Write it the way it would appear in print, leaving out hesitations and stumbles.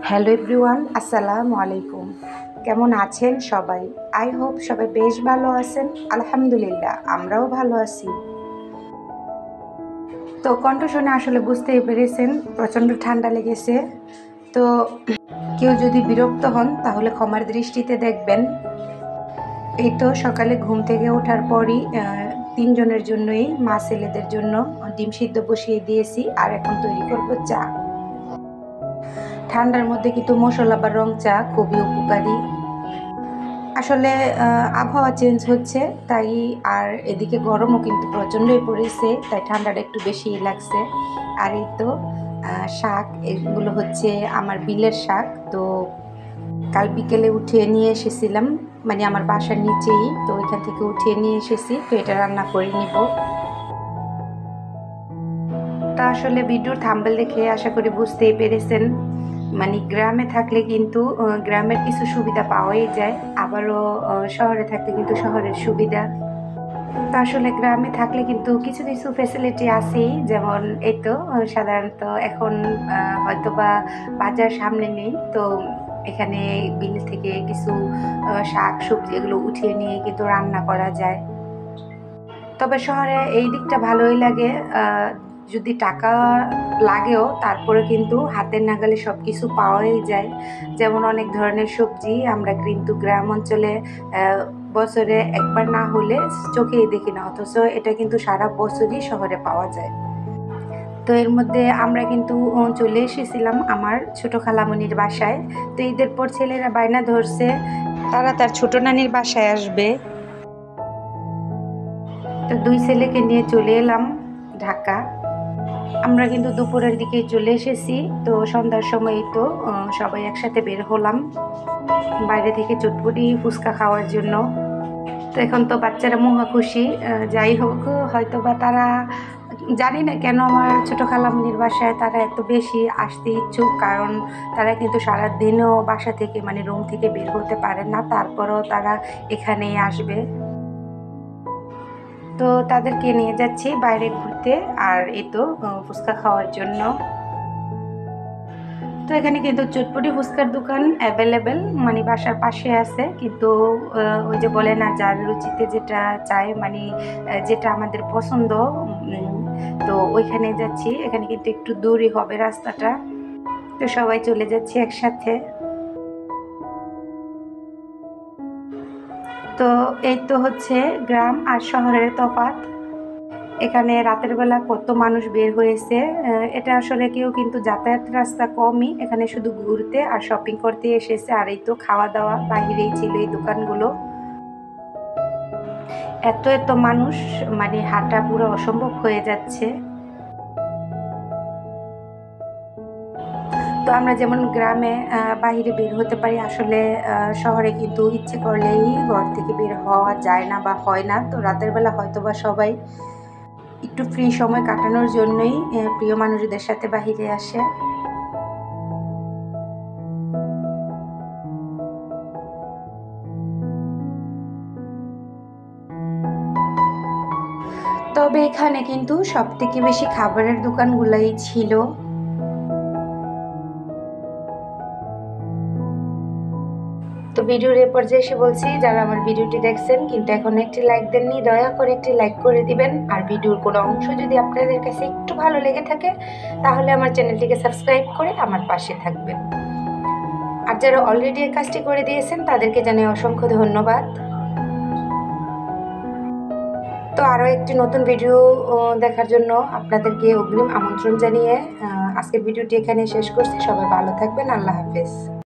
Hello everyone, আসসালামু আলাইকুম। কেমন আছেন সবাই? আই হোপ সবাই বেশ ভালো আছেন। আলহামদুলিল্লাহ, আমরাও ভালো আছি। তো কণ্ঠ শুনে আসলে বুঝতেই পেরেছেন প্রচণ্ড ঠান্ডা লেগেছে। তো কেউ যদি বিরক্ত হন তাহলে ক্ষমার দৃষ্টিতে দেখবেন। এই তো সকালে ঘুম থেকে ওঠার পরই তিনজনের জন্যই, মা ছেলেদের জন্য ডিম সিদ্ধ বসিয়ে দিয়েছি, আর এখন তৈরি করব চা। ঠান্ডার মধ্যে কিন্তু মশলা বা রং চা খুবই উপকারী। আসলে আবহাওয়া চেঞ্জ হচ্ছে, তাই আর এদিকে গরমও কিন্তু প্রচণ্ডই পড়েছে, তাই ঠান্ডাটা একটু বেশিই লাগছে। আর এই তো শাক, এগুলো হচ্ছে আমার বিলের শাক। তো কাল বিকেলে উঠিয়ে নিয়ে এসেছিলাম, মানে আমার বাসার নিচেই, তো ওইখান থেকে উঠিয়ে নিয়ে এসেছি। তো এটা রান্না করে নিব। তা আসলে ভিডিওর থাম্বনেল দেখে আশা করি বুঝতেই পেরেছেন, মানে গ্রামে থাকলে কিন্তু গ্রামের কিছু সুবিধা পাওয়াই যায়, আবারও শহরে থাকলে কিন্তু শহরের সুবিধা। তো আসলে গ্রামে থাকলে কিন্তু কিছু কিছু ফ্যাসিলিটি আছেই, যেমন এই তো সাধারণত এখন হয়তোবা বাজার সামনে নেই, তো এখানে বিল থেকে কিছু শাক সবজি এগুলো উঠিয়ে নিয়ে কিন্তু রান্না করা যায়। তবে শহরে এই দিকটা ভালোই লাগে, যদি টাকা লাগেও তারপরে কিন্তু হাতের নাগালে সব কিছু পাওয়াই যায়। যেমন অনেক ধরনের সবজি আমরা কিন্তু গ্রাম অঞ্চলে বছরে একবার না হলে চোখেই দেখি না, অথচ এটা কিন্তু সারা বছরই শহরে পাওয়া যায়। তো এর মধ্যে আমরা কিন্তু চলে এসেছিলাম আমার ছোট খালামণির বাসায়। তো ঈদের পর ছেলেরা বায়না ধরছে তারা তার ছোট নানির বাসায় আসবে। তো দুই ছেলেকে নিয়ে চলে এলাম ঢাকা। আমরা কিন্তু দুপুরের দিকে চলে এসেছি। তো সন্ধ্যার সময় তো সবাই একসাথে বের হলাম বাইরে থেকে চটপটি ফুচকা খাওয়ার জন্য। তো এখন তো বাচ্চারা মহা খুশি। যাই হোক, হয়তো বা তারা, জানি না কেন আমার ছোট খালামণির বাসায় তারা এত বেশি আসতে ইচ্ছুক, কারণ তারা কিন্তু সারাদিনও বাসা থেকে, মানে রুম থেকে বের হতে পারে না, তারপরেও তারা এখানেই আসবে। তো তাদেরকে নিয়ে যাচ্ছি বাইরে ঘুরতে, আর এই তো ফুচকা খাওয়ার জন্য। তো এখানে কিন্তু চটপটি ফুচকার দোকান অ্যাভেলেবেল, মানে বাসার পাশে আছে, কিন্তু ওই যে বলে না, যার রুচিতে যেটা চায়, মানে যেটা আমাদের পছন্দ, তো ওইখানে যাচ্ছি। এখানে কিন্তু একটু দূরই হবে রাস্তাটা। তো সবাই চলে যাচ্ছি একসাথে। তো এই তো হচ্ছে গ্রাম আর শহরের তফাৎ। এখানে রাতের বেলা কত মানুষ বের হয়েছে। এটা আসলে কেউ কিন্তু যাতায়াত রাস্তা কমই, এখানে শুধু ঘুরতে আর শপিং করতে এসেছে। আর এই তো খাওয়া দাওয়া বাহিরেই ছিল এই দোকানগুলো। এত এত মানুষ, মানে হাঁটা পুরো অসম্ভব হয়ে যাচ্ছে। তো আমরা যেমন গ্রামে বাহিরে বের হতে পারি, আসলে শহরে কিন্তু ইচ্ছে করলেই ঘর থেকে বের হওয়া যায় না বা হয় না। তো রাতের বেলা হয়তো বা সবাই একটু ফ্রি সময় কাটানোর জন্যই প্রিয় মানুষদের সাথে বাহিরে আসে। তবে এখানে কিন্তু সবথেকে বেশি খাবারের দোকানগুলাই ছিল। তো ভিডিওর এ পর্যায়ে এসে বলছি, যারা আমার ভিডিওটি দেখছেন কিন্তু এখন একটি লাইক দেননি, দয়া করে একটি লাইক করে দিবেন। আর ভিডিওর কোনো অংশ যদি আপনাদের কাছে একটু ভালো লেগে থাকে তাহলে আমার চ্যানেলটিকে সাবস্ক্রাইব করে আমার পাশে থাকবেন। আর যারা অলরেডি এই কাজটি করে দিয়েছেন তাদেরকে জানাই অসংখ্য ধন্যবাদ। তো আরও একটি নতুন ভিডিও দেখার জন্য আপনাদেরকে অগ্রিম আমন্ত্রণ জানিয়ে আজকের ভিডিওটি এখানে শেষ করছি। সবাই ভালো থাকবেন। আল্লাহ হাফেজ।